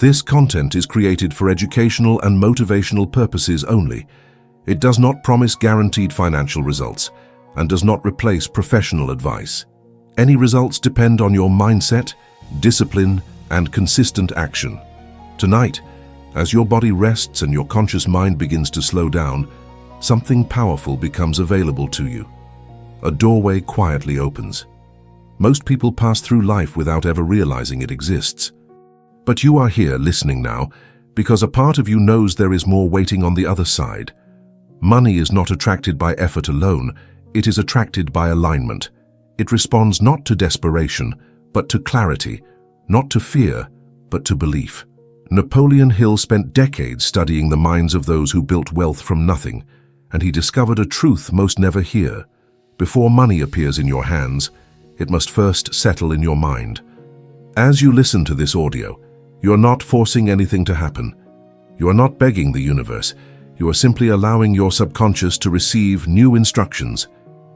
This content is created for educational and motivational purposes only. It does not promise guaranteed financial results and does not replace professional advice. Any results depend on your mindset, discipline, and consistent action. Tonight, as your body rests and your conscious mind begins to slow down, something powerful becomes available to you. A doorway quietly opens. Most people pass through life without ever realizing it exists. But you are here listening now because a part of you knows there is more waiting on the other side. Money is not attracted by effort alone, it is attracted by alignment. It responds not to desperation, but to clarity, not to fear, but to belief. Napoleon Hil spent decades studying the minds of those who built wealth from nothing, and he discovered a truth most never hear. Before money appears in your hands, it must first settle in your mind. As you listen to this audio, you are not forcing anything to happen. You are not begging the universe. You are simply allowing your subconscious to receive new instructions,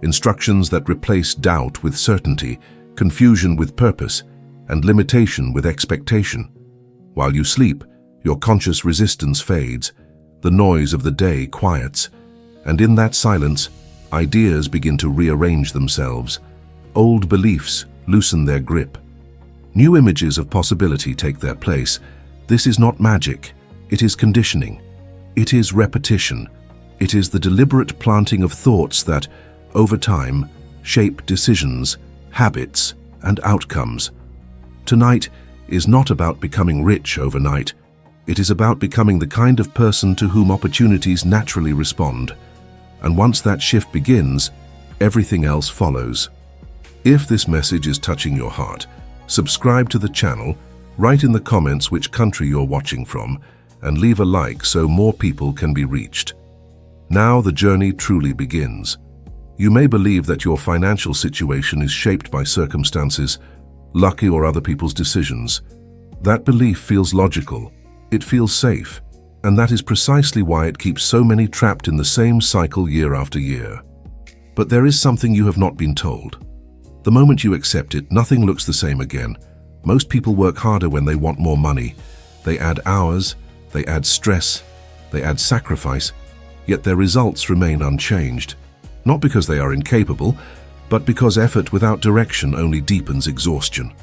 instructions that replace doubt with certainty, confusion with purpose, and limitation with expectation. While you sleep, your conscious resistance fades, the noise of the day quiets, and in that silence, ideas begin to rearrange themselves. Old beliefs loosen their grip. New images of possibility take their place. This is not magic, it is conditioning. It is repetition. It is the deliberate planting of thoughts that, over time, shape decisions, habits, and outcomes. Tonight is not about becoming rich overnight. It is about becoming the kind of person to whom opportunities naturally respond. And once that shift begins, everything else follows. If this message is touching your heart, subscribe to the channel, write in the comments which country you're watching from, and leave a like so more people can be reached. Now the journey truly begins. You may believe that your financial situation is shaped by circumstances, lucky or other people's decisions. That belief feels logical, it feels safe, and that is precisely why it keeps so many trapped in the same cycle year after year. But there is something you have not been told. The moment you accept it, nothing looks the same again. Most people work harder when they want more money. They add hours, they add stress, they add sacrifice, yet their results remain unchanged. Not because they are incapable, but because effort without direction only deepens exhaustion.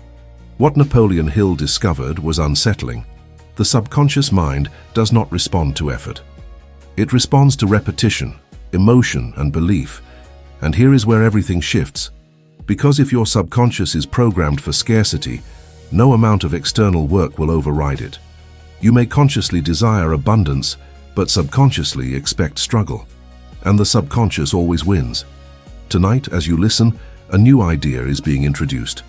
What Napoleon Hil discovered was unsettling. The subconscious mind does not respond to effort. It responds to repetition, emotion, and belief. And here is where everything shifts. Because if your subconscious is programmed for scarcity, no amount of external work will override it. You may consciously desire abundance, but subconsciously expect struggle. And the subconscious always wins. Tonight, as you listen, a new idea is being introduced.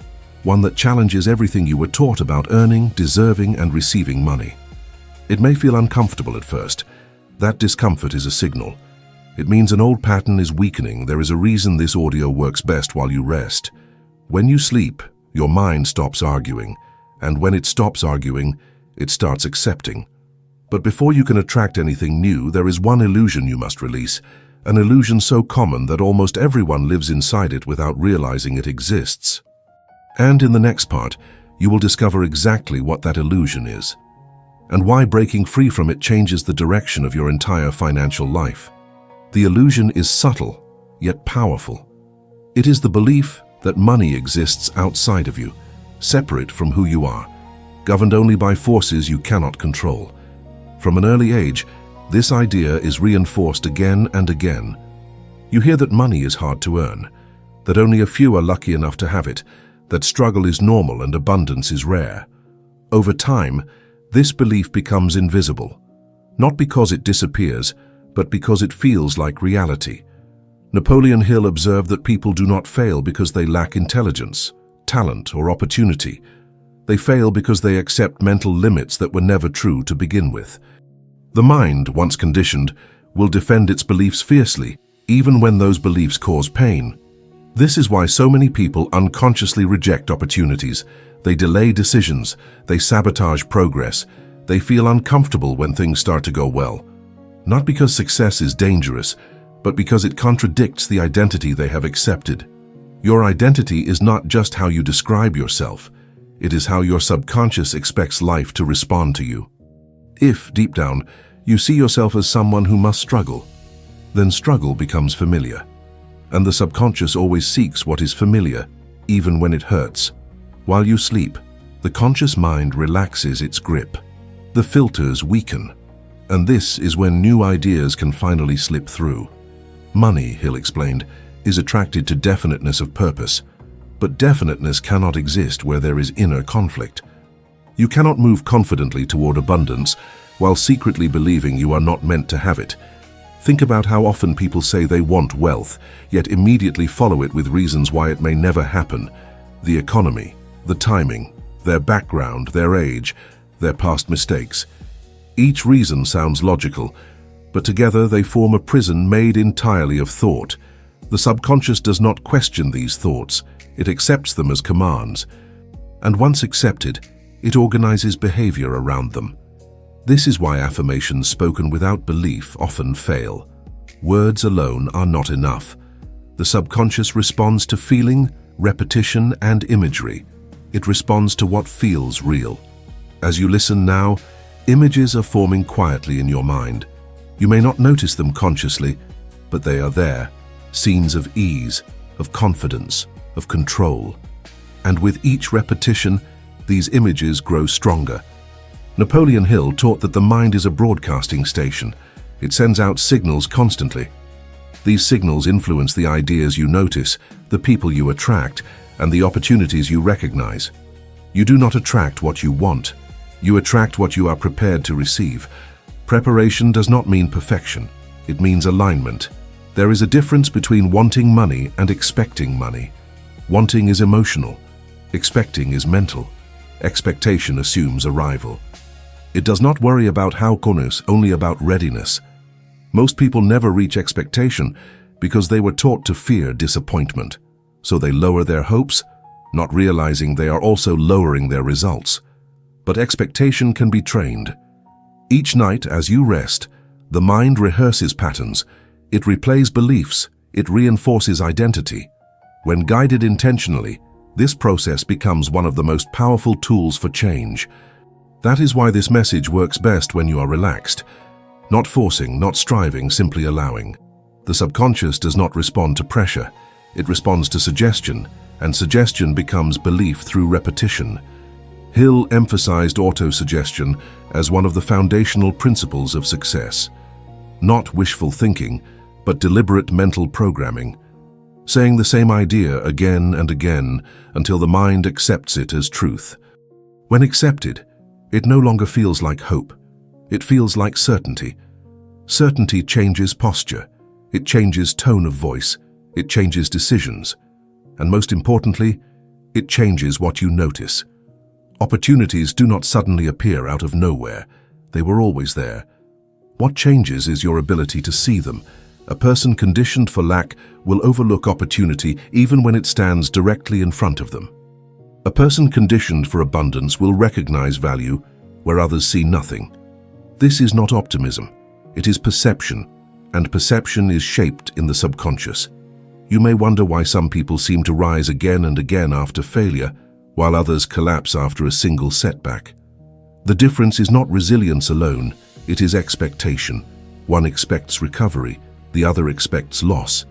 One that challenges everything you were taught about earning, deserving, and receiving money. It may feel uncomfortable at first. That discomfort is a signal. It means an old pattern is weakening. There is a reason this audio works best while you rest. When you sleep, your mind stops arguing. And when it stops arguing, it starts accepting. But before you can attract anything new, there is one illusion you must release. An illusion so common that almost everyone lives inside it without realizing it exists. And in the next part, you will discover exactly what that illusion is, and why breaking free from it changes the direction of your entire financial life. The illusion is subtle, yet powerful. It is the belief that money exists outside of you, separate from who you are, governed only by forces you cannot control. From an early age, this idea is reinforced again and again. You hear that money is hard to earn, that only a few are lucky enough to have it, that struggle is normal and abundance is rare. Over time, this belief becomes invisible, not because it disappears, but because it feels like reality. Napoleon Hil observed that people do not fail because they lack intelligence, talent, or opportunity. They fail because they accept mental limits that were never true to begin with. The mind, once conditioned, will defend its beliefs fiercely, even when those beliefs cause pain. This is why so many people unconsciously reject opportunities. They delay decisions, they sabotage progress, they feel uncomfortable when things start to go well. Not because success is dangerous, but because it contradicts the identity they have accepted. Your identity is not just how you describe yourself, It is how your subconscious expects life to respond to you. If, deep down, you see yourself as someone who must struggle, then struggle becomes familiar. And the subconscious always seeks what is familiar, even when it hurts. While you sleep, the conscious mind relaxes its grip. The filters weaken, and this is when new ideas can finally slip through. Money, Hil explained, is attracted to definiteness of purpose, but definiteness cannot exist where there is inner conflict. You cannot move confidently toward abundance while secretly believing you are not meant to have it. Think about how often people say they want wealth, yet immediately follow it with reasons why it may never happen. The economy, the timing, their background, their age, their past mistakes. Each reason sounds logical, but together they form a prison made entirely of thought. The subconscious does not question these thoughts, it accepts them as commands. And once accepted, it organizes behavior around them. This is why affirmations spoken without belief often fail. Words alone are not enough. The subconscious responds to feeling, repetition, and imagery. It responds to what feels real. As you listen now, images are forming quietly in your mind. You may not notice them consciously, but they are there. Scenes of ease, of confidence, of control. And with each repetition, these images grow stronger. Napoleon Hil taught that the mind is a broadcasting station. It sends out signals constantly. These signals influence the ideas you notice, the people you attract, and the opportunities you recognize. You do not attract what you want. You attract what you are prepared to receive. Preparation does not mean perfection. It means alignment. There is a difference between wanting money and expecting money. Wanting is emotional. Expecting is mental. Expectation assumes arrival. It does not worry about how corners, only about readiness. Most people never reach expectation because they were taught to fear disappointment. So they lower their hopes, not realizing they are also lowering their results. But expectation can be trained. Each night as you rest, the mind rehearses patterns. It replays beliefs. It reinforces identity. When guided intentionally, this process becomes one of the most powerful tools for change. That is why this message works best when you are relaxed. Not forcing, not striving, simply allowing. The subconscious does not respond to pressure. It responds to suggestion, and suggestion becomes belief through repetition. Hil emphasized autosuggestion as one of the foundational principles of success. Not wishful thinking, but deliberate mental programming. Saying the same idea again and again until the mind accepts it as truth. When accepted, it no longer feels like hope. It feels like certainty. Certainty changes posture. It changes tone of voice. It changes decisions. And most importantly, it changes what you notice. Opportunities do not suddenly appear out of nowhere. They were always there. What changes is your ability to see them. A person conditioned for lack will overlook opportunity even when it stands directly in front of them. A person conditioned for abundance will recognize value where others see nothing. This is not optimism. It is perception, and perception is shaped in the subconscious. You may wonder why some people seem to rise again and again after failure, while others collapse after a single setback. The difference is not resilience alone, it is expectation. One expects recovery, the other expects loss.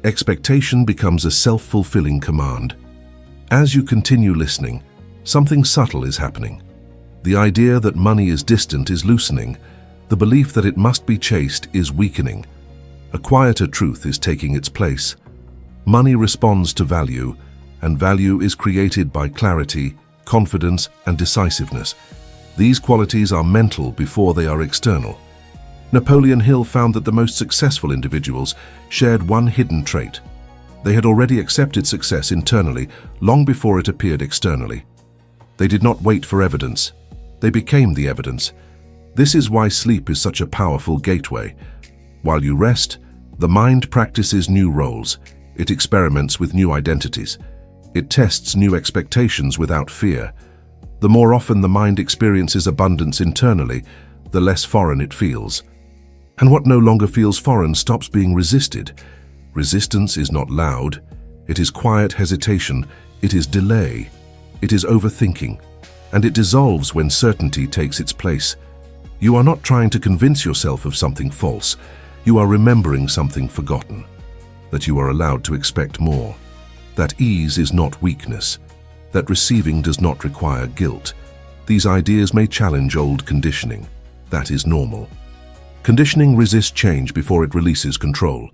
Expectation becomes a self-fulfilling command. As you continue listening, something subtle is happening. The idea that money is distant is loosening. The belief that it must be chased is weakening. A quieter truth is taking its place. Money responds to value, and value is created by clarity, confidence, and decisiveness. These qualities are mental before they are external. Napoleon Hil found that the most successful individuals shared one hidden trait. They had already accepted success internally long before it appeared externally. They did not wait for evidence. They became the evidence. This is why sleep is such a powerful gateway. While you rest, the mind practices new roles. It experiments with new identities. It tests new expectations without fear. The more often the mind experiences abundance internally, the less foreign it feels. And what no longer feels foreign stops being resisted. Resistance is not loud. It is quiet hesitation. It is delay. It is overthinking, and it dissolves when certainty takes its place. You are not trying to convince yourself of something false. You are remembering something forgotten, that you are allowed to expect more, that ease is not weakness, that receiving does not require guilt. These ideas may challenge old conditioning. That is normal. Conditioning resists change before it releases control,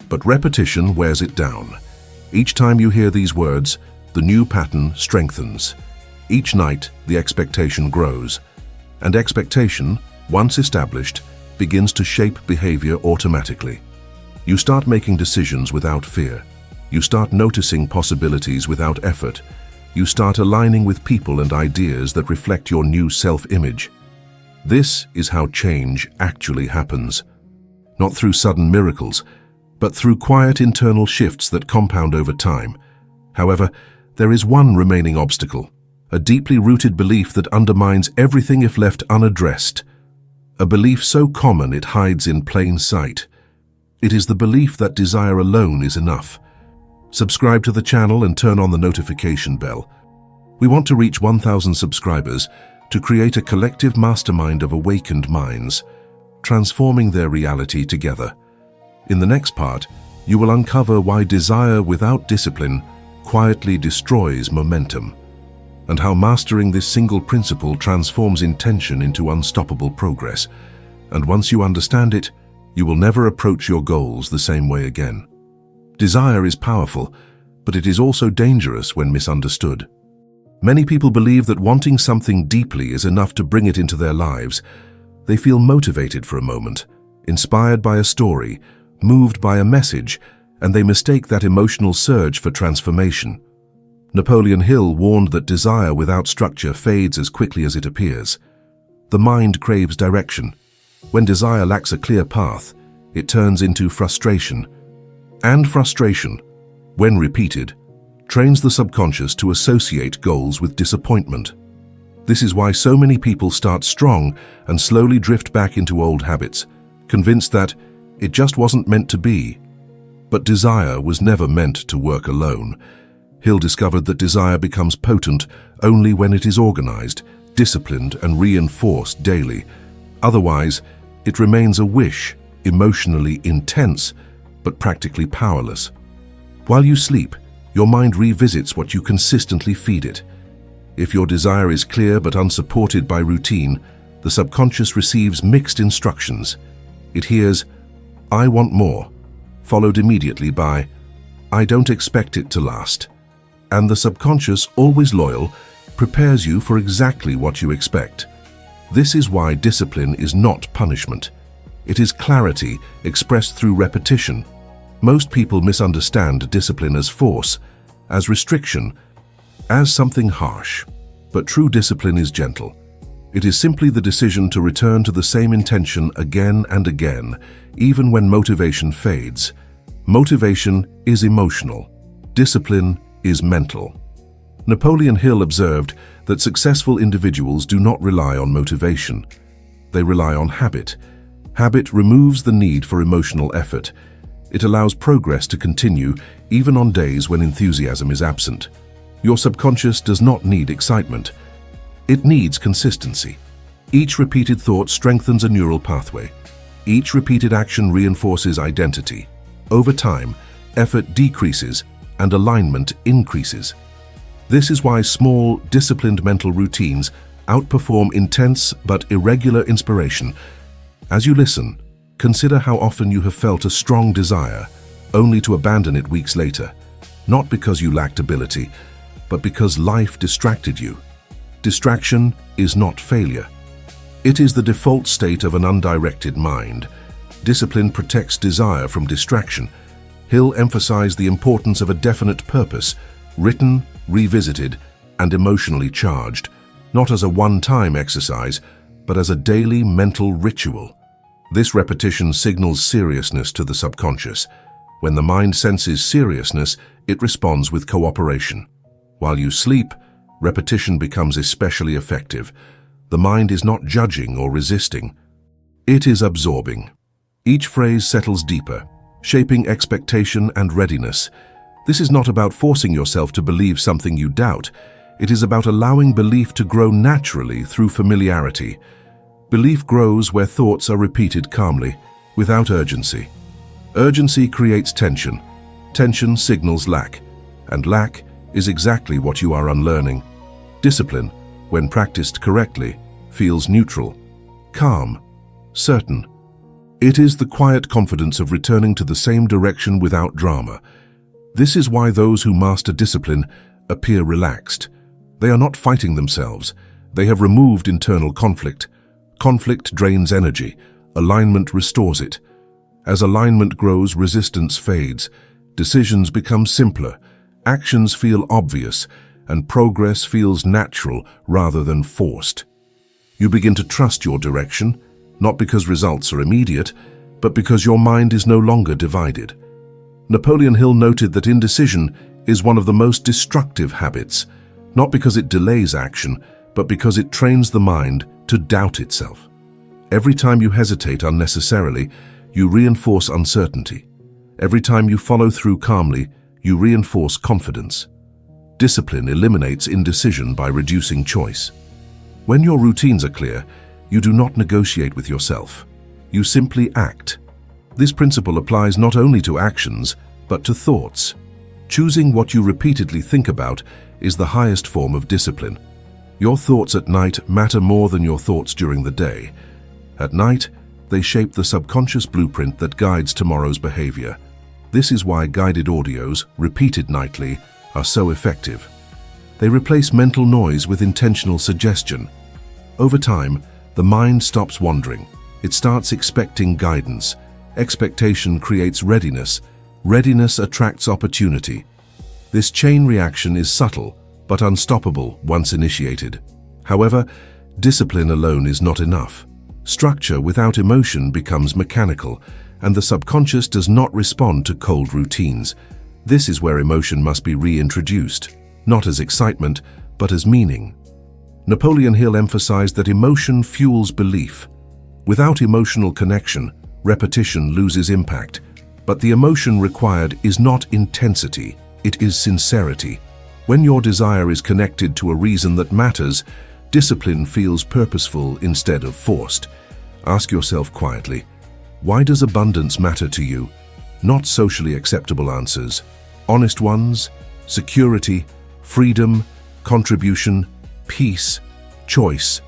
but repetition wears it down. Each time you hear these words, the new pattern strengthens. Each night, the expectation grows, and expectation, once established, begins to shape behavior automatically. You start making decisions without fear. You start noticing possibilities without effort. You start aligning with people and ideas that reflect your new self-image. This is how change actually happens. Not through sudden miracles, but through quiet internal shifts that compound over time. However, there is one remaining obstacle, a deeply rooted belief that undermines everything if left unaddressed. A belief so common it hides in plain sight. It is the belief that desire alone is enough. Subscribe to the channel and turn on the notification bell. We want to reach 1,000 subscribers to create a collective mastermind of awakened minds, transforming their reality together. In the next part, you will uncover why desire without discipline quietly destroys momentum, and how mastering this single principle transforms intention into unstoppable progress. And once you understand it, you will never approach your goals the same way again. Desire is powerful, but it is also dangerous when misunderstood. Many people believe that wanting something deeply is enough to bring it into their lives. They feel motivated for a moment, inspired by a story, moved by a message, and they mistake that emotional surge for transformation. Napoleon Hil warned that desire without structure fades as quickly as it appears. The mind craves direction. When desire lacks a clear path, it turns into frustration. And frustration, when repeated, trains the subconscious to associate goals with disappointment. This is why so many people start strong and slowly drift back into old habits, convinced that it just wasn't meant to be. But desire was never meant to work alone. Hil discovered that desire becomes potent only when it is organized, disciplined, and reinforced daily. Otherwise, it remains a wish, emotionally intense, but practically powerless. While you sleep, your mind revisits what you consistently feed it. If your desire is clear but unsupported by routine, the subconscious receives mixed instructions. It hears, "I want more," followed immediately by, "I don't expect it to last." And the subconscious, always loyal, prepares you for exactly what you expect. This is why discipline is not punishment. It is clarity expressed through repetition. Most people misunderstand discipline as force, as restriction, as something harsh. But true discipline is gentle. It is simply the decision to return to the same intention again and again, even when motivation fades. Motivation is emotional. Discipline is mental. Napoleon Hil observed that successful individuals do not rely on motivation. They rely on habit. Habit removes the need for emotional effort. It allows progress to continue even on days when enthusiasm is absent. Your subconscious does not need excitement. It needs consistency. Each repeated thought strengthens a neural pathway. Each repeated action reinforces identity. Over time, effort decreases and alignment increases. This is why small, disciplined mental routines outperform intense but irregular inspiration. As you listen, consider how often you have felt a strong desire, only to abandon it weeks later, not because you lacked ability, but because life distracted you. Distraction is not failure. It is the default state of an undirected mind. Discipline protects desire from distraction. Hil emphasized the importance of a definite purpose, written, revisited, and emotionally charged, not as a one-time exercise, but as a daily mental ritual. This repetition signals seriousness to the subconscious. When the mind senses seriousness, it responds with cooperation. While you sleep, repetition becomes especially effective. The mind is not judging or resisting. It is absorbing. Each phrase settles deeper, shaping expectation and readiness. This is not about forcing yourself to believe something you doubt. It is about allowing belief to grow naturally through familiarity. Belief grows where thoughts are repeated calmly, without urgency. Urgency creates tension. Tension signals lack, and lack is exactly what you are unlearning. Discipline, when practiced correctly, feels neutral, calm, certain. It is the quiet confidence of returning to the same direction without drama. This is why those who master discipline appear relaxed. They are not fighting themselves. They have removed internal conflict. Conflict drains energy. Alignment restores it. As alignment grows, resistance fades. Decisions become simpler. Actions feel obvious, and progress feels natural rather than forced. You begin to trust your direction, not because results are immediate, but because your mind is no longer divided. Napoleon Hill noted that indecision is one of the most destructive habits, not because it delays action, but because it trains the mind to doubt itself. Every time you hesitate unnecessarily, you reinforce uncertainty. Every time you follow through calmly, you reinforce confidence. Discipline eliminates indecision by reducing choice. When your routines are clear, you do not negotiate with yourself. You simply act. This principle applies not only to actions, but to thoughts. Choosing what you repeatedly think about is the highest form of discipline. Your thoughts at night matter more than your thoughts during the day. At night, they shape the subconscious blueprint that guides tomorrow's behavior. This is why guided audios, repeated nightly, are so effective. They replace mental noise with intentional suggestion. Over time, the mind stops wandering. It starts expecting guidance. Expectation creates readiness. Readiness attracts opportunity. This chain reaction is subtle, but unstoppable once initiated. However, discipline alone is not enough. Structure without emotion becomes mechanical, and the subconscious does not respond to cold routines. This is where emotion must be reintroduced, not as excitement, but as meaning. Napoleon Hill emphasized that emotion fuels belief. Without emotional connection, repetition loses impact. But the emotion required is not intensity, it is sincerity. When your desire is connected to a reason that matters, discipline feels purposeful instead of forced. Ask yourself quietly, why does abundance matter to you? Not socially acceptable answers. Honest ones, security, freedom, contribution, peace, choice.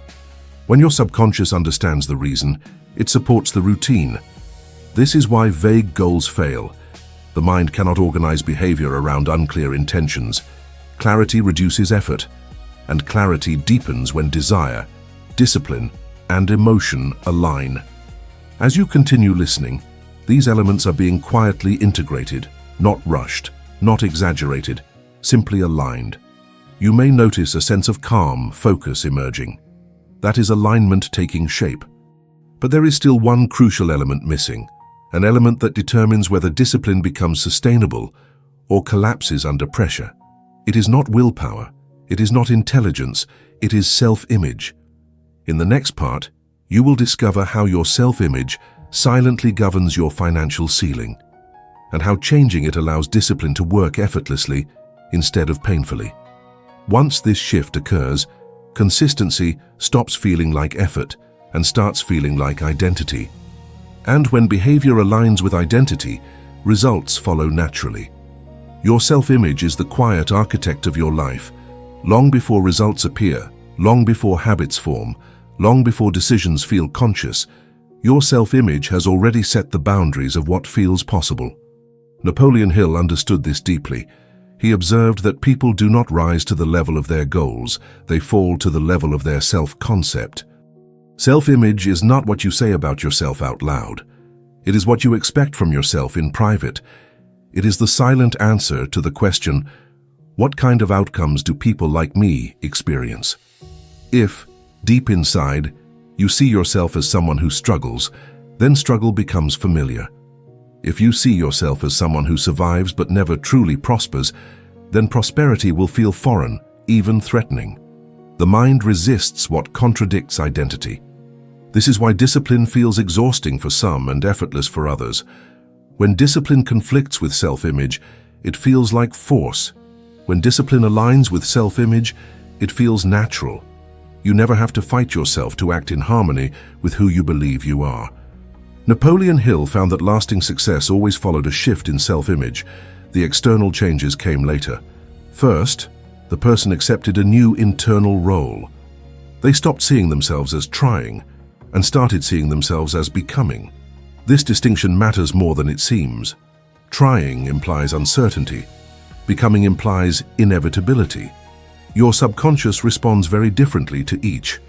When your subconscious understands the reason, it supports the routine. This is why vague goals fail. The mind cannot organize behavior around unclear intentions. Clarity reduces effort, and clarity deepens when desire, discipline, and emotion align. As you continue listening, these elements are being quietly integrated, not rushed, not exaggerated, simply aligned. You may notice a sense of calm, focus emerging. That is alignment taking shape. But there is still one crucial element missing, an element that determines whether discipline becomes sustainable or collapses under pressure. It is not willpower, it is not intelligence, it is self-image. In the next part, you will discover how your self-image silently governs your financial ceiling, and how changing it allows discipline to work effortlessly instead of painfully. Once this shift occurs, consistency stops feeling like effort and starts feeling like identity. And when behavior aligns with identity, results follow naturally. Your self-image is the quiet architect of your life. Long before results appear, long before habits form, long before decisions feel conscious, your self-image has already set the boundaries of what feels possible. Napoleon Hill understood this deeply. He observed that people do not rise to the level of their goals, they fall to the level of their self-concept. Self-image is not what you say about yourself out loud. It is what you expect from yourself in private. It is the silent answer to the question, what kind of outcomes do people like me experience? If, deep inside, you see yourself as someone who struggles, then struggle becomes familiar. If you see yourself as someone who survives but never truly prospers, then prosperity will feel foreign, even threatening. The mind resists what contradicts identity. This is why discipline feels exhausting for some and effortless for others. When discipline conflicts with self-image, it feels like force. When discipline aligns with self-image, It feels natural. You never have to fight yourself to act in harmony with who you believe you are. Napoleon Hill found that lasting success always followed a shift in self-image. The external changes came later. First, the person accepted a new internal role. They stopped seeing themselves as trying and started seeing themselves as becoming. This distinction matters more than it seems. Trying implies uncertainty. Becoming implies inevitability. Your subconscious responds very differently to each.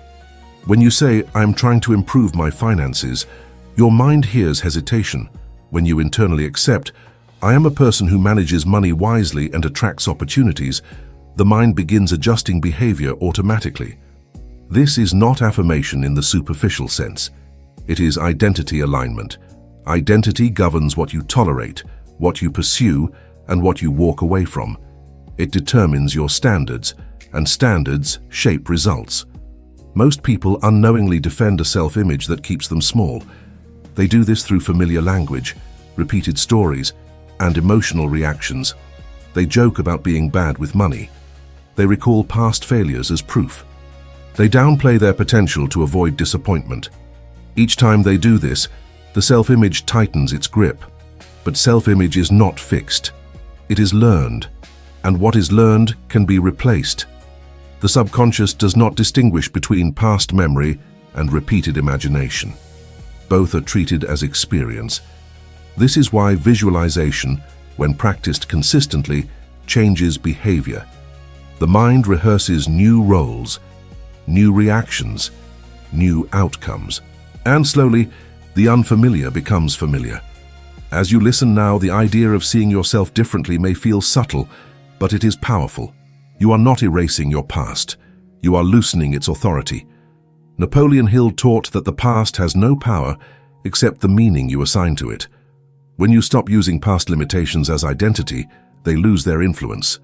When you say, "I'm trying to improve my finances," your mind hears hesitation. When you internally accept, "I am a person who manages money wisely and attracts opportunities," the mind begins adjusting behavior automatically. This is not affirmation in the superficial sense. It is identity alignment. Identity governs what you tolerate, what you pursue, and what you walk away from. It determines your standards, and standards shape results. Most people unknowingly defend a self-image that keeps them small. They do this through familiar language, repeated stories, and emotional reactions. They joke about being bad with money. They recall past failures as proof. They downplay their potential to avoid disappointment. Each time they do this, the self-image tightens its grip. But self-image is not fixed. It is learned, and what is learned can be replaced. The subconscious does not distinguish between past memory and repeated imagination. Both are treated as experience. This is why visualization, when practiced consistently, changes behavior. The mind rehearses new roles, new reactions, new outcomes. And slowly, the unfamiliar becomes familiar. As you listen now, the idea of seeing yourself differently may feel subtle, but it is powerful. You are not erasing your past. You are loosening its authority. Napoleon Hill taught that the past has no power except the meaning you assign to it. When you stop using past limitations as identity, they lose their influence.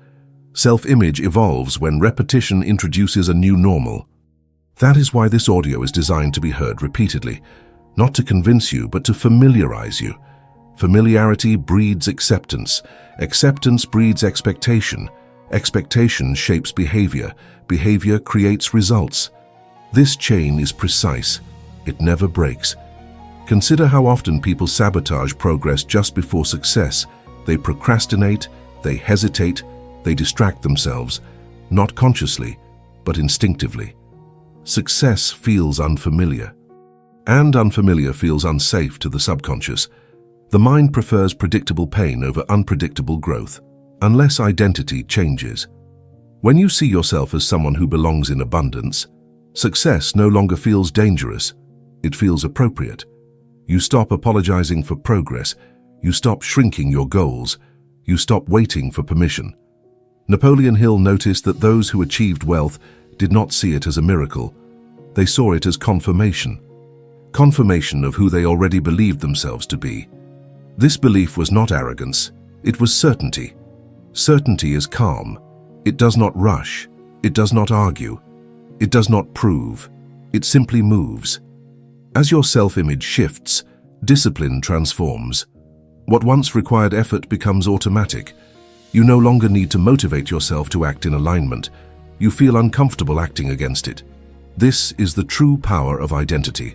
Self-image evolves when repetition introduces a new normal. That is why this audio is designed to be heard repeatedly, not to convince you, but to familiarize you. Familiarity breeds acceptance. Acceptance breeds expectation. Expectation shapes behavior. Behavior creates results. This chain is precise. It never breaks. Consider how often people sabotage progress just before success. They procrastinate, they hesitate, they distract themselves, not consciously, but instinctively. Success feels unfamiliar, and unfamiliar feels unsafe to the subconscious. The mind prefers predictable pain over unpredictable growth, unless identity changes. When you see yourself as someone who belongs in abundance, success no longer feels dangerous, it feels appropriate. You stop apologizing for progress, you stop shrinking your goals, you stop waiting for permission. Napoleon Hill noticed that those who achieved wealth did not see it as a miracle. They saw it as confirmation. Confirmation of who they already believed themselves to be. This belief was not arrogance, it was certainty. Certainty is calm. It does not rush. It does not argue. It does not prove. It simply moves. As your self-image shifts, discipline transforms. What once required effort becomes automatic. You no longer need to motivate yourself to act in alignment. You feel uncomfortable acting against it. This is the true power of identity.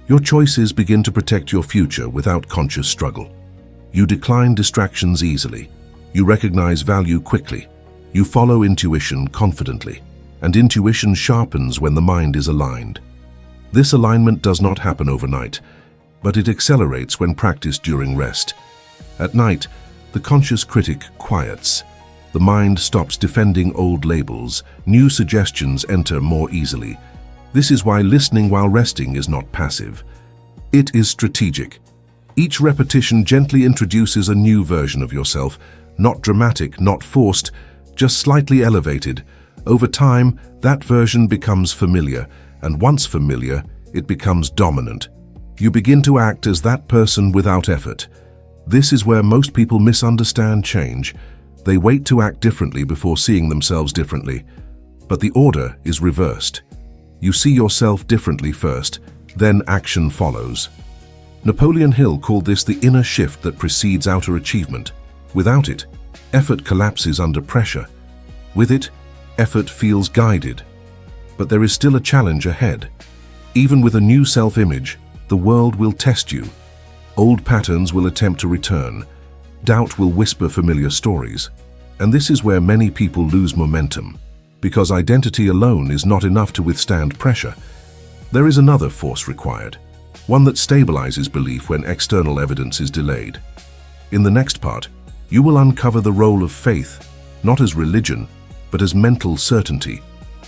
Your choices begin to protect your future without conscious struggle. You decline distractions easily. You recognize value quickly. You follow intuition confidently. And intuition sharpens when the mind is aligned. This alignment does not happen overnight, but it accelerates when practiced during rest. At night, the conscious critic quiets. The mind stops defending old labels. New suggestions enter more easily. This is why listening while resting is not passive. It is strategic. Each repetition gently introduces a new version of yourself, not dramatic, not forced, just slightly elevated. Over time, that version becomes familiar, and once familiar, it becomes dominant. You begin to act as that person without effort. This is where most people misunderstand change. They wait to act differently before seeing themselves differently. But the order is reversed. You see yourself differently first, then action follows. Napoleon Hill called this the inner shift that precedes outer achievement. Without it, effort collapses under pressure. With it, effort feels guided. But there is still a challenge ahead. Even with a new self-image, the world will test you. Old patterns will attempt to return. Doubt will whisper familiar stories. And this is where many people lose momentum, because identity alone is not enough to withstand pressure. There is another force required, one that stabilizes belief when external evidence is delayed. In the next part, you will uncover the role of faith, not as religion, but as mental certainty,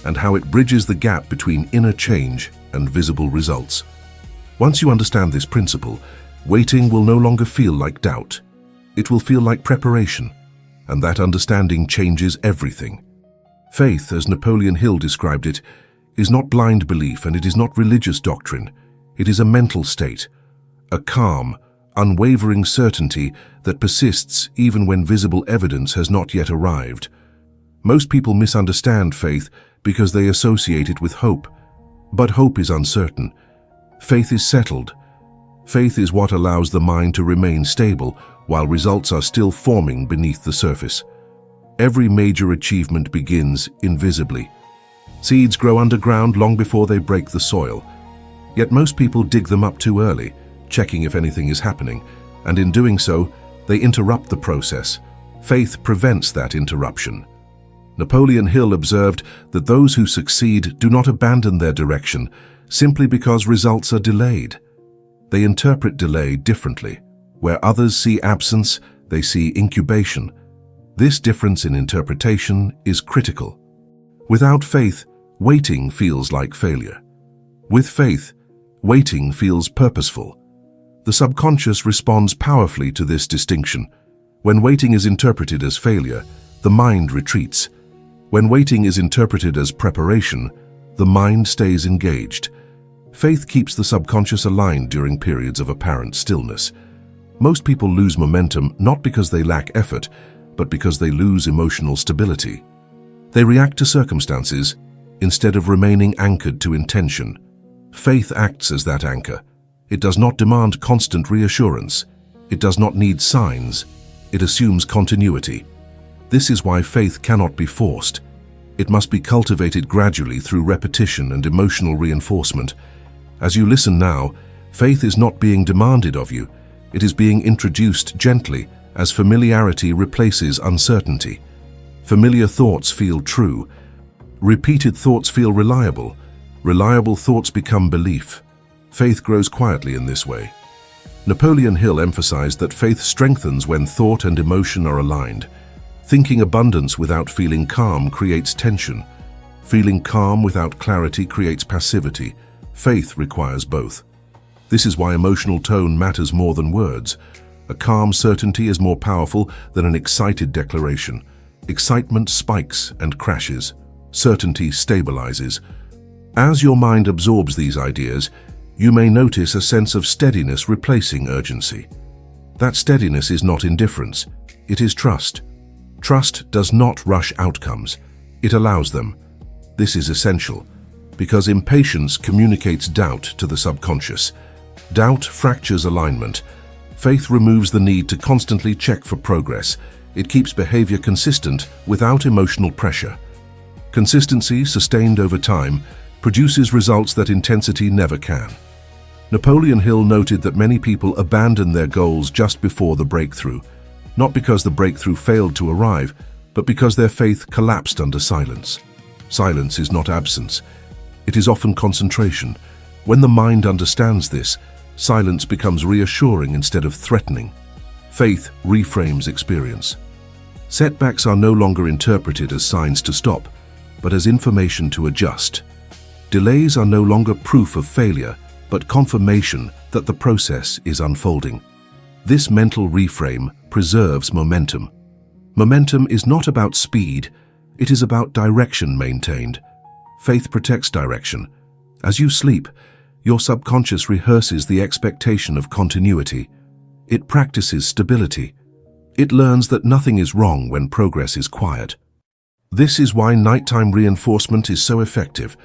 and how it bridges the gap between inner change and visible results. Once you understand this principle, waiting will no longer feel like doubt. It will feel like preparation, and that understanding changes everything. Faith, as Napoleon Hill described it, is not blind belief and it is not religious doctrine. It is a mental state, a calm, unwavering certainty that persists even when visible evidence has not yet arrived. Most people misunderstand faith because they associate it with hope. But hope is uncertain. Faith is settled. Faith is what allows the mind to remain stable while results are still forming beneath the surface. Every major achievement begins invisibly. Seeds grow underground long before they break the soil. Yet most people dig them up too early, checking if anything is happening, and in doing so, they interrupt the process. Faith prevents that interruption. Napoleon Hill observed that those who succeed do not abandon their direction simply because results are delayed. They interpret delay differently. Where others see absence, they see incubation. This difference in interpretation is critical. Without faith, waiting feels like failure. With faith, waiting feels purposeful. The subconscious responds powerfully to this distinction. When waiting is interpreted as failure, the mind retreats. When waiting is interpreted as preparation, the mind stays engaged. Faith keeps the subconscious aligned during periods of apparent stillness. Most people lose momentum not because they lack effort, but because they lose emotional stability. They react to circumstances instead of remaining anchored to intention. Faith acts as that anchor. It does not demand constant reassurance. It does not need signs. It assumes continuity. This is why faith cannot be forced. It must be cultivated gradually through repetition and emotional reinforcement. As you listen now, faith is not being demanded of you. It is being introduced gently as familiarity replaces uncertainty. Familiar thoughts feel true. Repeated thoughts feel reliable. Reliable thoughts become belief. Faith grows quietly in this way. Napoleon Hill emphasized that faith strengthens when thought and emotion are aligned. Thinking abundance without feeling calm creates tension. Feeling calm without clarity creates passivity. Faith requires both. This is why emotional tone matters more than words. A calm certainty is more powerful than an excited declaration. Excitement spikes and crashes. Certainty stabilizes. As your mind absorbs these ideas, you may notice a sense of steadiness replacing urgency. That steadiness is not indifference, it is trust. Trust does not rush outcomes, it allows them. This is essential, because impatience communicates doubt to the subconscious. Doubt fractures alignment. Faith removes the need to constantly check for progress. It keeps behavior consistent without emotional pressure. Consistency, sustained over time, produces results that intensity never can. Napoleon Hill noted that many people abandon their goals just before the breakthrough, not because the breakthrough failed to arrive, but because their faith collapsed under silence. Silence is not absence. It is often concentration. When the mind understands this, silence becomes reassuring instead of threatening. Faith reframes experience. Setbacks are no longer interpreted as signs to stop, but as information to adjust. Delays are no longer proof of failure, but confirmation that the process is unfolding. This mental reframe preserves momentum. Momentum is not about speed, it is about direction maintained. Faith protects direction. As you sleep, your subconscious rehearses the expectation of continuity. It practices stability. It learns that nothing is wrong when progress is quiet. This is why nighttime reinforcement is so effective.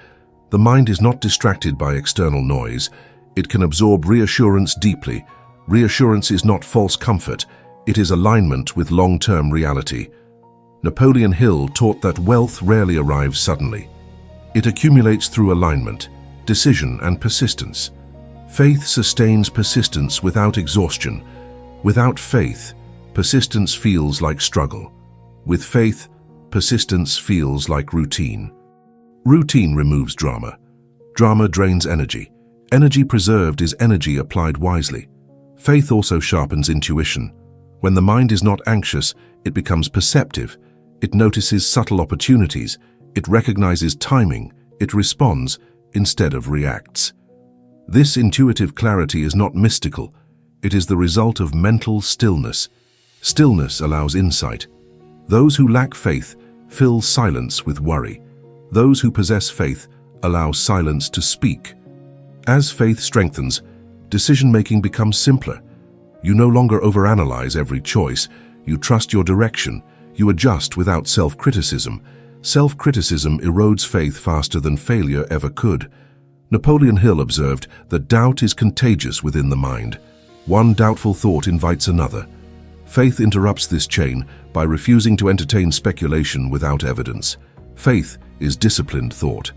The mind is not distracted by external noise. It can absorb reassurance deeply. Reassurance is not false comfort. It is alignment with long-term reality. Napoleon Hill taught that wealth rarely arrives suddenly. It accumulates through alignment, decision, and persistence. Faith sustains persistence without exhaustion. Without faith, persistence feels like struggle. With faith, persistence feels like routine. Routine removes drama. Drama drains energy. Energy preserved is energy applied wisely. Faith also sharpens intuition. When the mind is not anxious, it becomes perceptive. It notices subtle opportunities. It recognizes timing. It responds instead of reacts. This intuitive clarity is not mystical. It is the result of mental stillness. Stillness allows insight. Those who lack faith fill silence with worry. Those who possess faith allow silence to speak. As faith strengthens, decision-making becomes simpler. You no longer overanalyze every choice. You trust your direction. You adjust without self-criticism. Self-criticism erodes faith faster than failure ever could. Napoleon Hill observed that doubt is contagious within the mind. One doubtful thought invites another. Faith interrupts this chain by refusing to entertain speculation without evidence. Faith is disciplined thought.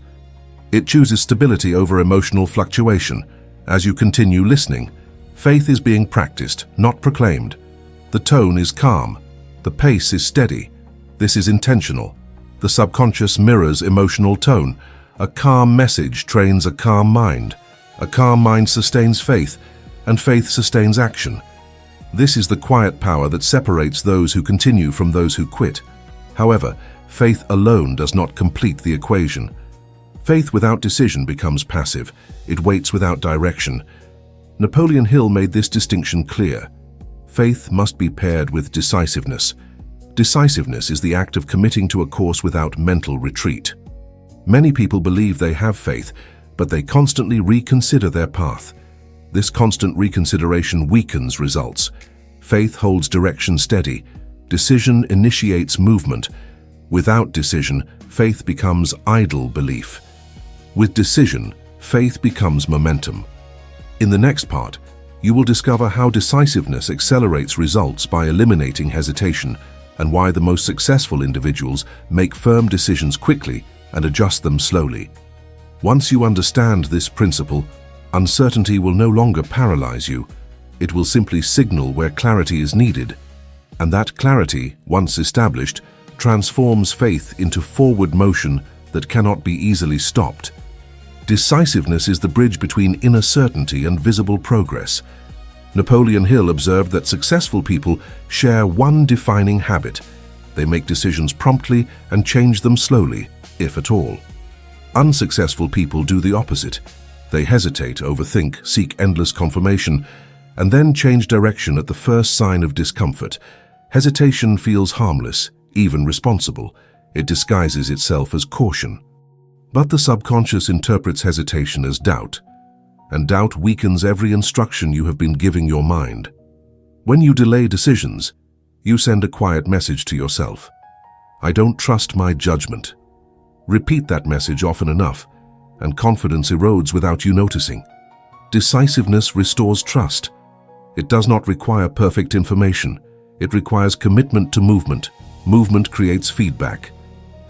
It chooses stability over emotional fluctuation. As you continue listening, faith is being practiced, not proclaimed. The tone is calm. The pace is steady. This is intentional. The subconscious mirrors emotional tone. A calm message trains a calm mind. A calm mind sustains faith, and faith sustains action. This is the quiet power that separates those who continue from those who quit. However, faith alone does not complete the equation. Faith without decision becomes passive. It waits without direction. Napoleon Hill made this distinction clear. Faith must be paired with decisiveness. Decisiveness is the act of committing to a course without mental retreat. Many people believe they have faith, but they constantly reconsider their path. This constant reconsideration weakens results. Faith holds direction steady. Decision initiates movement. Without decision, faith becomes idle belief. With decision, faith becomes momentum. In the next part, you will discover how decisiveness accelerates results by eliminating hesitation, and why the most successful individuals make firm decisions quickly and adjust them slowly. Once you understand this principle, uncertainty will no longer paralyze you. It will simply signal where clarity is needed. And that clarity, once established, transforms faith into forward motion that cannot be easily stopped. Decisiveness is the bridge between inner certainty and visible progress. Napoleon Hill observed that successful people share one defining habit. They make decisions promptly and change them slowly, if at all. Unsuccessful people do the opposite. They hesitate, overthink, seek endless confirmation, and then change direction at the first sign of discomfort. Hesitation feels harmless, even responsible. It disguises itself as caution. But the subconscious interprets hesitation as doubt, and doubt weakens every instruction you have been giving your mind. When you delay decisions, you send a quiet message to yourself. I don't trust my judgment. Repeat that message often enough, and confidence erodes without you noticing. Decisiveness restores trust. It does not require perfect information. It requires commitment to movement. Movement creates feedback.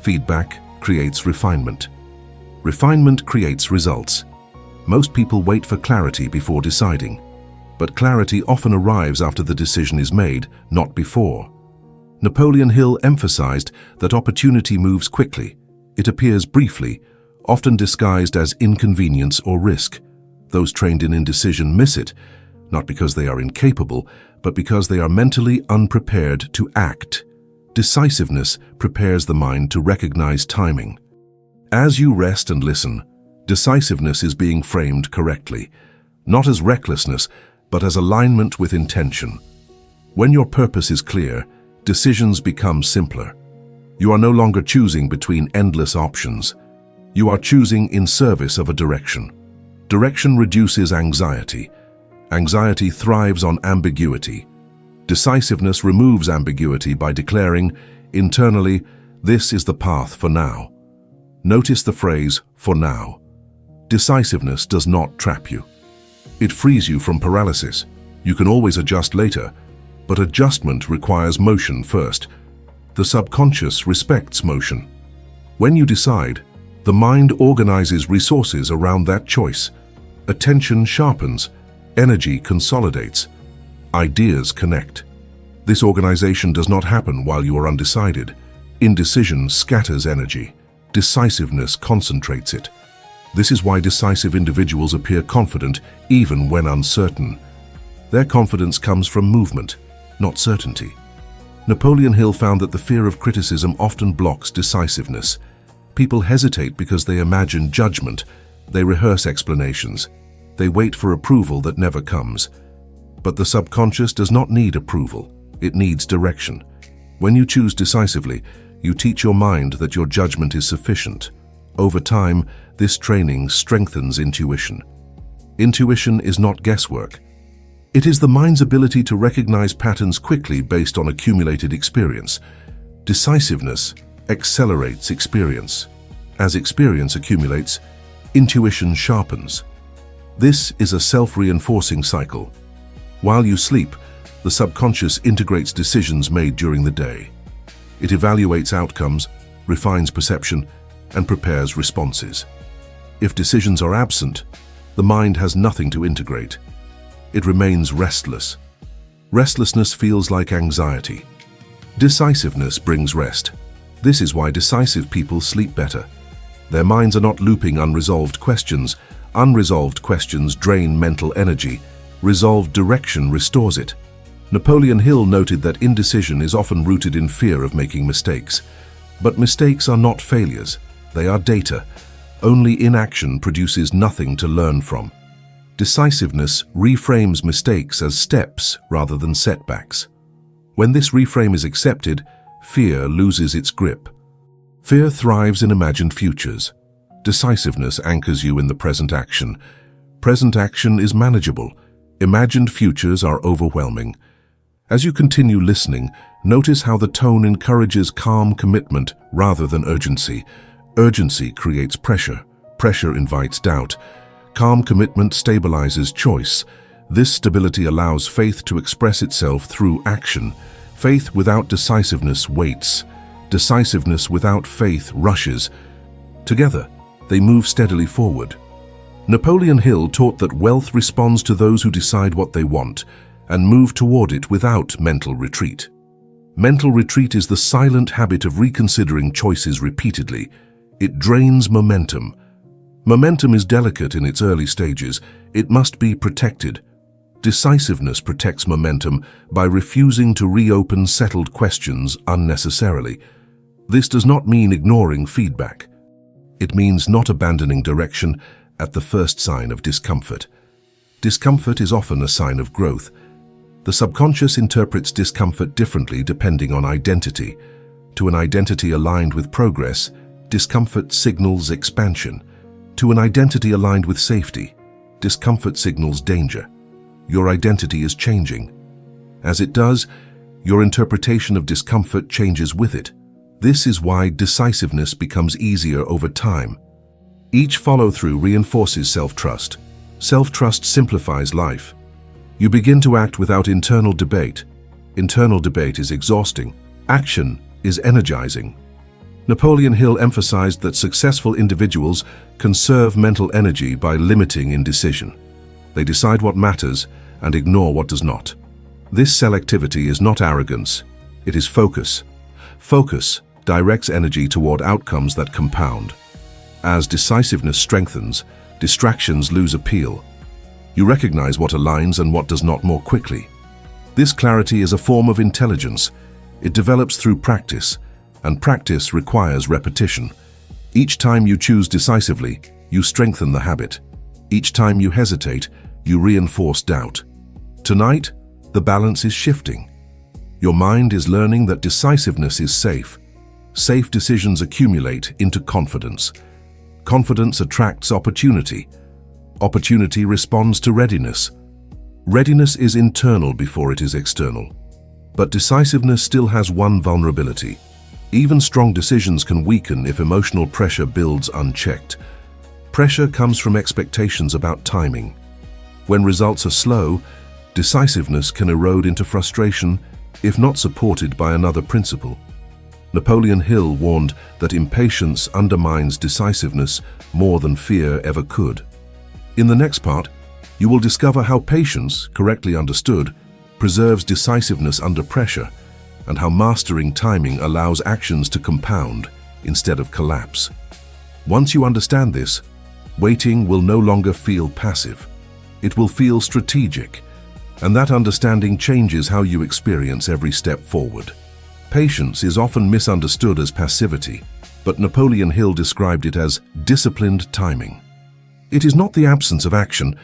Feedback creates refinement. Refinement creates results. Most people wait for clarity before deciding, but clarity often arrives after the decision is made, not before. Napoleon Hill emphasized that opportunity moves quickly. It appears briefly, often disguised as inconvenience or risk. Those trained in indecision miss it, not because they are incapable, but because they are mentally unprepared to act. Decisiveness prepares the mind to recognize timing. As you rest and listen, decisiveness is being framed correctly, not as recklessness, but as alignment with intention. When your purpose is clear, decisions become simpler. You are no longer choosing between endless options. You are choosing in service of a direction. Direction reduces anxiety. Anxiety thrives on ambiguity. Decisiveness removes ambiguity by declaring, internally, this is the path for now. Notice the phrase, for now. Decisiveness does not trap you. It frees you from paralysis. You can always adjust later, but adjustment requires motion first. The subconscious respects motion. When you decide, the mind organizes resources around that choice. Attention sharpens, energy consolidates, ideas connect. This organization does not happen while you are undecided. Indecision scatters energy. Decisiveness concentrates it. This is why decisive individuals appear confident even when uncertain. Their confidence comes from movement, not certainty. Napoleon Hill found that the fear of criticism often blocks decisiveness. People hesitate because they imagine judgment. They rehearse explanations. They wait for approval that never comes. But the subconscious does not need approval. It needs direction. When you choose decisively, you teach your mind that your judgment is sufficient. Over time, this training strengthens intuition. Intuition is not guesswork. It is the mind's ability to recognize patterns quickly based on accumulated experience. Decisiveness accelerates experience. As experience accumulates, intuition sharpens. This is a self-reinforcing cycle. While you sleep, the subconscious integrates decisions made during the day. It evaluates outcomes, refines perception, and prepares responses. If decisions are absent, the mind has nothing to integrate. It remains restless. Restlessness feels like anxiety. Decisiveness brings rest. This is why decisive people sleep better. Their minds are not looping unresolved questions. Unresolved questions drain mental energy. Resolved direction restores it. Napoleon Hill noted that indecision is often rooted in fear of making mistakes. But mistakes are not failures. They are data. Only inaction produces nothing to learn from. Decisiveness reframes mistakes as steps rather than setbacks. When this reframe is accepted, fear loses its grip. Fear thrives in imagined futures. Decisiveness anchors you in the present action. Present action is manageable. Imagined futures are overwhelming. As you continue listening, notice how the tone encourages calm commitment rather than urgency. Urgency creates pressure. Pressure invites doubt. Calm commitment stabilizes choice. This stability allows faith to express itself through action. Faith without decisiveness waits. Decisiveness without faith rushes. Together, they move steadily forward. Napoleon Hill taught that wealth responds to those who decide what they want and move toward it without mental retreat. Mental retreat is the silent habit of reconsidering choices repeatedly. It drains momentum. Momentum is delicate in its early stages. It must be protected. Decisiveness protects momentum by refusing to reopen settled questions unnecessarily. This does not mean ignoring feedback. It means not abandoning direction at the first sign of discomfort. Discomfort is often a sign of growth. The subconscious interprets discomfort differently depending on identity. To an identity aligned with progress, discomfort signals expansion. To an identity aligned with safety, discomfort signals danger. Your identity is changing. As it does, your interpretation of discomfort changes with it. This is why decisiveness becomes easier over time. Each follow-through reinforces self-trust. Self-trust simplifies life. You begin to act without internal debate. Internal debate is exhausting. Action is energizing. Napoleon Hill emphasized that successful individuals conserve mental energy by limiting indecision. They decide what matters and ignore what does not. This selectivity is not arrogance, it is focus. Focus directs energy toward outcomes that compound. As decisiveness strengthens, distractions lose appeal. You recognize what aligns and what does not more quickly. This clarity is a form of intelligence. It develops through practice, and practice requires repetition. Each time you choose decisively, you strengthen the habit. Each time you hesitate, you reinforce doubt. Tonight, the balance is shifting. Your mind is learning that decisiveness is safe. Safe decisions accumulate into confidence. Confidence attracts opportunity. Opportunity responds to readiness. Readiness is internal before it is external. But decisiveness still has one vulnerability. Even strong decisions can weaken if emotional pressure builds unchecked. Pressure comes from expectations about timing. When results are slow, decisiveness can erode into frustration if not supported by another principle. Napoleon Hill warned that impatience undermines decisiveness more than fear ever could. In the next part, you will discover how patience, correctly understood, preserves decisiveness under pressure, and how mastering timing allows actions to compound instead of collapse. Once you understand this, waiting will no longer feel passive. It will feel strategic, and that understanding changes how you experience every step forward. Patience is often misunderstood as passivity, but Napoleon Hill described it as disciplined timing. It is not the absence of action,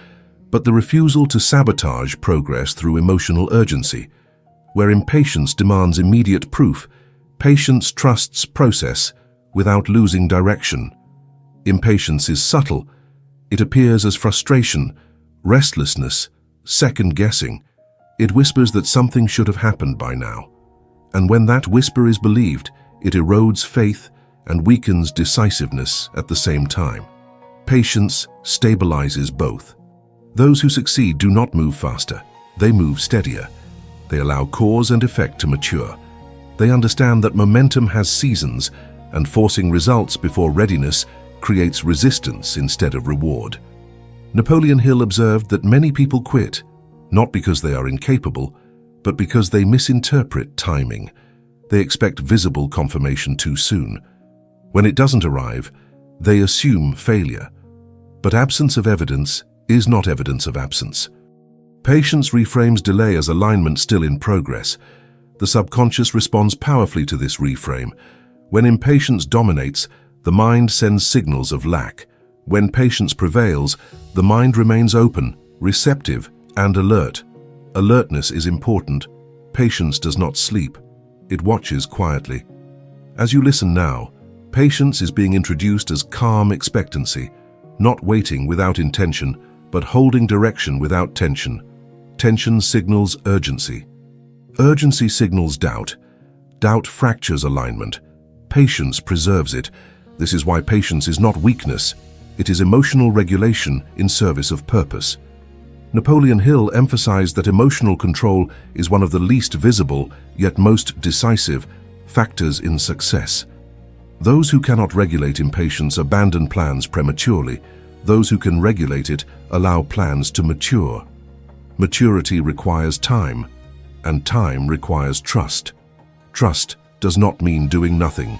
but the refusal to sabotage progress through emotional urgency. Where impatience demands immediate proof, patience trusts process without losing direction. Impatience is subtle. It appears as frustration, restlessness, second-guessing. It whispers that something should have happened by now. And when that whisper is believed, it erodes faith and weakens decisiveness at the same time. Patience stabilizes both. Those who succeed do not move faster, they move steadier. They allow cause and effect to mature. They understand that momentum has seasons, and forcing results before readiness creates resistance instead of reward. Napoleon Hill observed that many people quit, not because they are incapable, but because they misinterpret timing. They expect visible confirmation too soon. When it doesn't arrive, they assume failure. But absence of evidence is not evidence of absence. Patience reframes delay as alignment still in progress. The subconscious responds powerfully to this reframe. When impatience dominates, the mind sends signals of lack. When patience prevails, the mind remains open, receptive, and alert. Alertness is important. Patience does not sleep. It watches quietly. As you listen now, patience is being introduced as calm expectancy, not waiting without intention, but holding direction without tension. Tension signals urgency. Urgency signals doubt. Doubt fractures alignment. Patience preserves it. This is why patience is not weakness. It is emotional regulation in service of purpose. Napoleon Hill emphasized that emotional control is one of the least visible, yet most decisive, factors in success. Those who cannot regulate impatience abandon plans prematurely. Those who can regulate it allow plans to mature. Maturity requires time, and time requires trust. Trust does not mean doing nothing.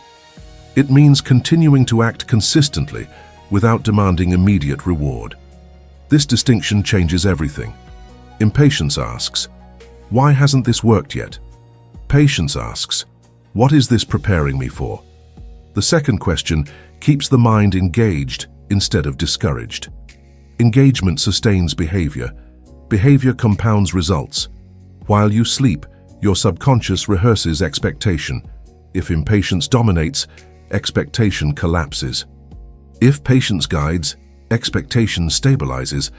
It means continuing to act consistently without demanding immediate reward. This distinction changes everything. Impatience asks, "Why hasn't this worked yet?" Patience asks, "What is this preparing me for?" The second question keeps the mind engaged instead of discouraged. Engagement sustains behavior. Behavior compounds results. While you sleep, your subconscious rehearses expectation. If impatience dominates, expectation collapses. If patience guides, expectation stabilizes.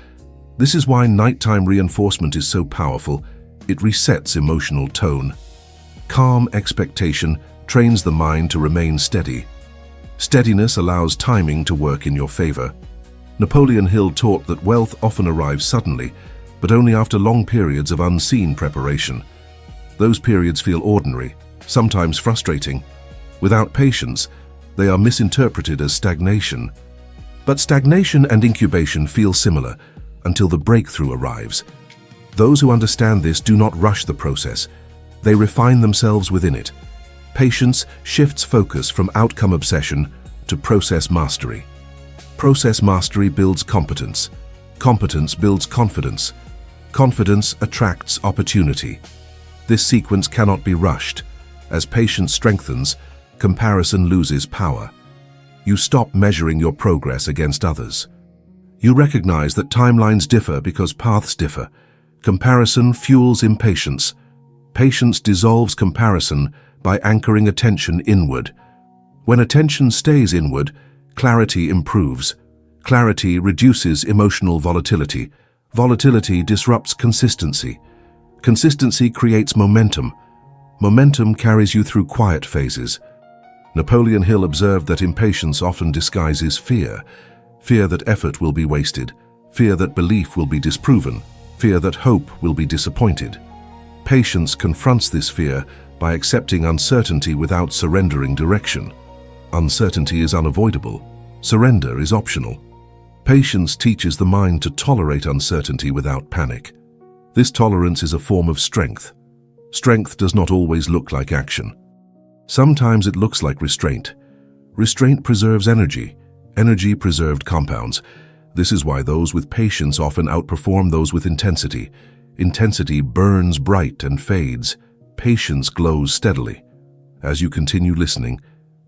This is why nighttime reinforcement is so powerful. It resets emotional tone. Calm expectation trains the mind to remain steady. Steadiness allows timing to work in your favor. Napoleon Hill taught that wealth often arrives suddenly, but only after long periods of unseen preparation. Those periods feel ordinary, sometimes frustrating. Without patience, they are misinterpreted as stagnation. But stagnation and incubation feel similar until the breakthrough arrives. Those who understand this do not rush the process. They refine themselves within it. Patience shifts focus from outcome obsession to process mastery. Process mastery builds competence. Competence builds confidence. Confidence attracts opportunity. This sequence cannot be rushed. As patience strengthens, comparison loses power. You stop measuring your progress against others. You recognize that timelines differ because paths differ. Comparison fuels impatience. Patience dissolves comparison by anchoring attention inward. When attention stays inward, clarity improves. Clarity reduces emotional volatility. Volatility disrupts consistency. Consistency creates momentum. Momentum carries you through quiet phases. Napoleon Hill observed that impatience often disguises fear. Fear that effort will be wasted. Fear that belief will be disproven. Fear that hope will be disappointed. Patience confronts this fear by accepting uncertainty without surrendering direction. Uncertainty is unavoidable. Surrender is optional. Patience teaches the mind to tolerate uncertainty without panic. This tolerance is a form of strength. Strength does not always look like action. Sometimes it looks like restraint. Restraint preserves energy. Energy preserved compounds. This is why those with patience often outperform those with intensity. Intensity burns bright and fades. Patience glows steadily. As you continue listening,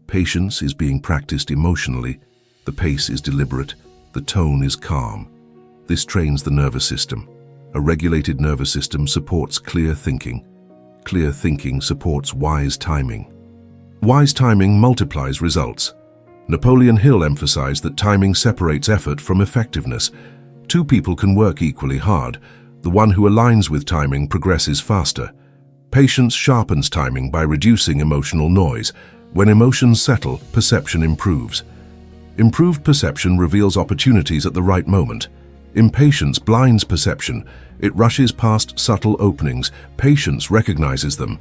patience is being practiced emotionally. The pace is deliberate. The tone is calm. This trains the nervous system. A regulated nervous system supports clear thinking. Clear thinking supports wise timing. Wise timing multiplies results. Napoleon Hil emphasized that timing separates effort from effectiveness. Two people can work equally hard. The one who aligns with timing progresses faster. Patience sharpens timing by reducing emotional noise. When emotions settle, perception improves. Improved perception reveals opportunities at the right moment. Impatience blinds perception. It rushes past subtle openings. Patience recognizes them.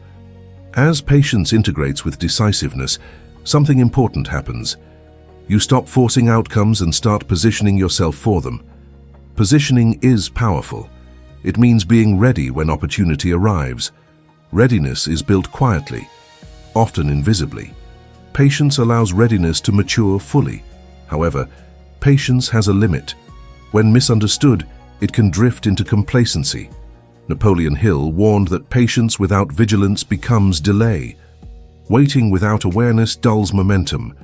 As patience integrates with decisiveness, something important happens. You stop forcing outcomes and start positioning yourself for them. Positioning is powerful. It means being ready when opportunity arrives. Readiness is built quietly, often invisibly. Patience allows readiness to mature fully. However, patience has a limit. When misunderstood, it can drift into complacency. Napoleon Hil warned that patience without vigilance becomes delay. Waiting without awareness dulls momentum.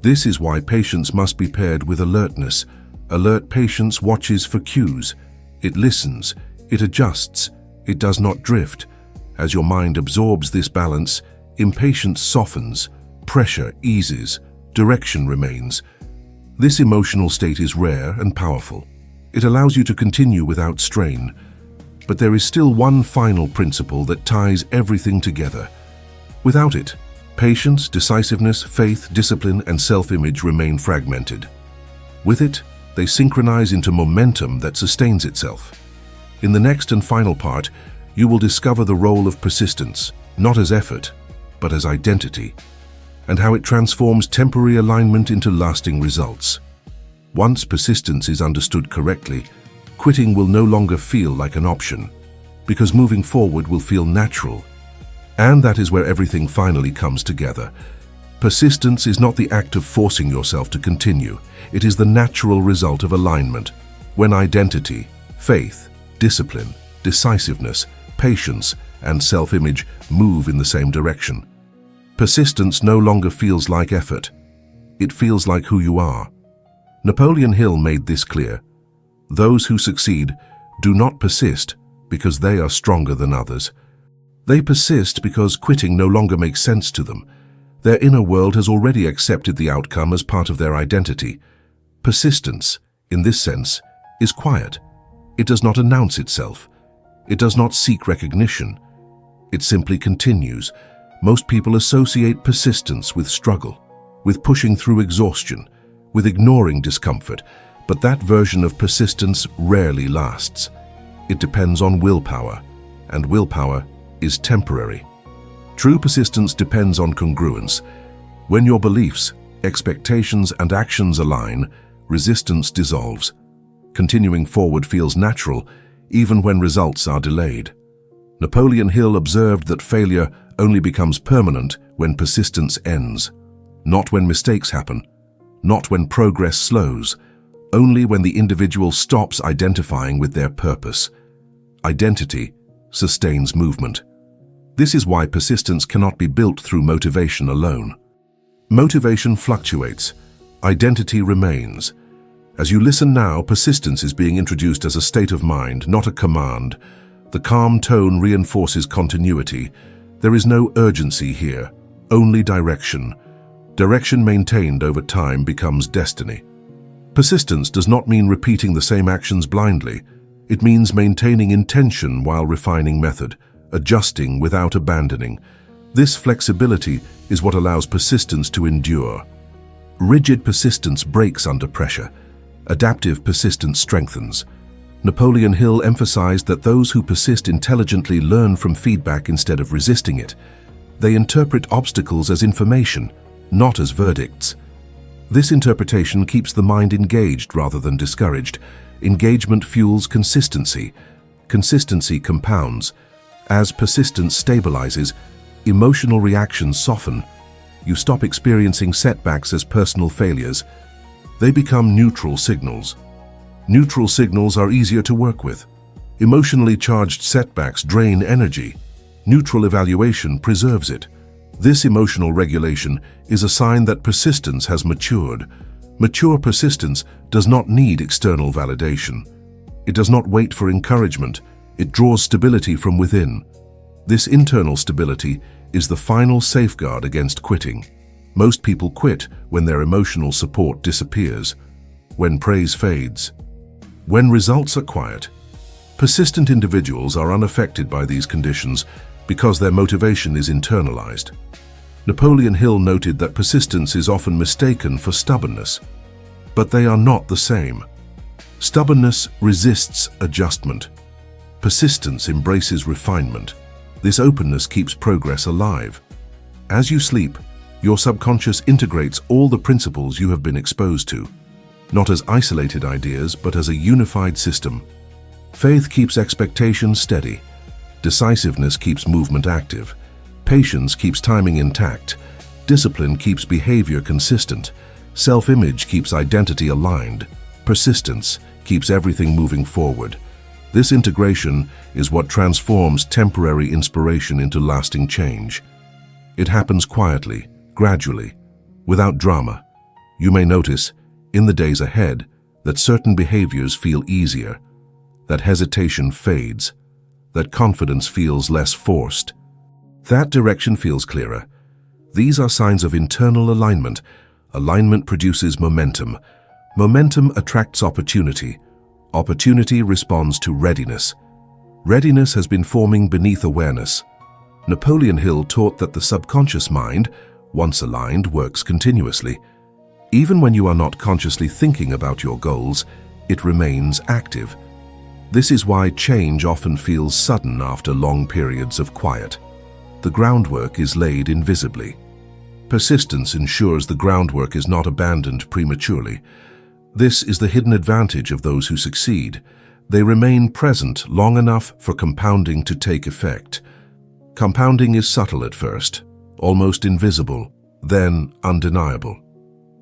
This is why patience must be paired with alertness. Alert patience watches for cues. It listens, it adjusts, it does not drift. As your mind absorbs this balance, impatience softens, pressure eases, direction remains. This emotional state is rare and powerful. It allows you to continue without strain. But there is still one final principle that ties everything together. Without it, patience, decisiveness, faith, discipline, and self-image remain fragmented. With it, they synchronize into momentum that sustains itself. In the next and final part, you will discover the role of persistence, not as effort, but as identity, and how it transforms temporary alignment into lasting results. Once persistence is understood correctly, quitting will no longer feel like an option, because moving forward will feel natural. And that is where everything finally comes together. Persistence is not the act of forcing yourself to continue. It is the natural result of alignment. When identity, faith, discipline, decisiveness, patience, and self-image move in the same direction, persistence no longer feels like effort. It feels like who you are. Napoleon Hil made this clear. Those who succeed do not persist because they are stronger than others. They persist because quitting no longer makes sense to them. Their inner world has already accepted the outcome as part of their identity. Persistence, in this sense, is quiet. It does not announce itself. It does not seek recognition. It simply continues. Most people associate persistence with struggle, with pushing through exhaustion, with ignoring discomfort, but that version of persistence rarely lasts. It depends on willpower, and willpower is temporary. True persistence depends on congruence. When your beliefs, expectations, and actions align, resistance dissolves. Continuing forward feels natural, even when results are delayed. Napoleon Hil observed that failure only becomes permanent when persistence ends. Not when mistakes happen, not when progress slows, only when the individual stops identifying with their purpose. Identity sustains movement. This is why persistence cannot be built through motivation alone. Motivation fluctuates. Identity remains. As you listen now, persistence is being introduced as a state of mind, not a command. The calm tone reinforces continuity. There is no urgency here, only direction. Direction maintained over time becomes destiny. Persistence does not mean repeating the same actions blindly. It means maintaining intention while refining method, adjusting without abandoning. This flexibility is what allows persistence to endure. Rigid persistence breaks under pressure. Adaptive persistence strengthens. Napoleon Hill emphasized that those who persist intelligently learn from feedback instead of resisting it. They interpret obstacles as information, not as verdicts. This interpretation keeps the mind engaged rather than discouraged. Engagement fuels consistency. Consistency compounds. As persistence stabilizes, emotional reactions soften. You stop experiencing setbacks as personal failures. They become neutral signals. Neutral signals are easier to work with. Emotionally charged setbacks drain energy. Neutral evaluation preserves it. This emotional regulation is a sign that persistence has matured. Mature persistence does not need external validation. It does not wait for encouragement. It draws stability from within. This internal stability is the final safeguard against quitting. Most people quit when their emotional support disappears, when praise fades, when results are quiet. Persistent individuals are unaffected by these conditions because their motivation is internalized. Napoleon Hill noted that persistence is often mistaken for stubbornness, but they are not the same. Stubbornness resists adjustment. Persistence embraces refinement. This openness keeps progress alive. As you sleep, your subconscious integrates all the principles you have been exposed to, not as isolated ideas, but as a unified system. Faith keeps expectations steady. Decisiveness keeps movement active. Patience keeps timing intact. Discipline keeps behavior consistent. Self-image keeps identity aligned. Persistence keeps everything moving forward. This integration is what transforms temporary inspiration into lasting change. It happens quietly, gradually, without drama. You may notice, in the days ahead, that certain behaviors feel easier, that hesitation fades, that confidence feels less forced. That direction feels clearer. These are signs of internal alignment. Alignment produces momentum. Momentum attracts opportunity. Opportunity responds to readiness. Readiness has been forming beneath awareness. Napoleon Hill taught that the subconscious mind, once aligned, works continuously. Even when you are not consciously thinking about your goals, it remains active. This is why change often feels sudden after long periods of quiet. The groundwork is laid invisibly. Persistence ensures the groundwork is not abandoned prematurely. This is the hidden advantage of those who succeed. They remain present long enough for compounding to take effect. Compounding is subtle at first, almost invisible, then undeniable.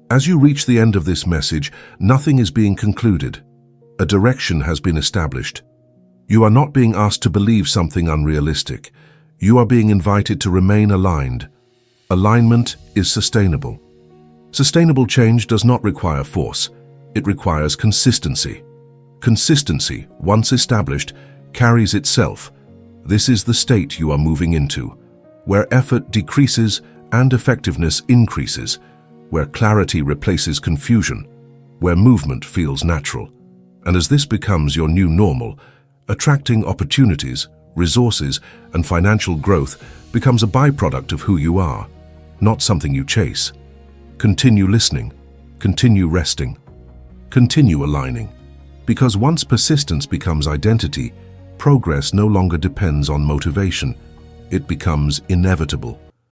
As you reach the end of this message, nothing is being concluded. A direction has been established. You are not being asked to believe something unrealistic. You are being invited to remain aligned. Alignment is sustainable. Sustainable change does not require force. It requires consistency. Consistency, once established, carries itself. This is the state you are moving into, where effort decreases and effectiveness increases, where clarity replaces confusion, where movement feels natural. And as this becomes your new normal, attracting opportunities, resources, and financial growth becomes a byproduct of who you are, not something you chase. Continue listening, continue resting, continue aligning. Because once persistence becomes identity, progress no longer depends on motivation. It becomes inevitable.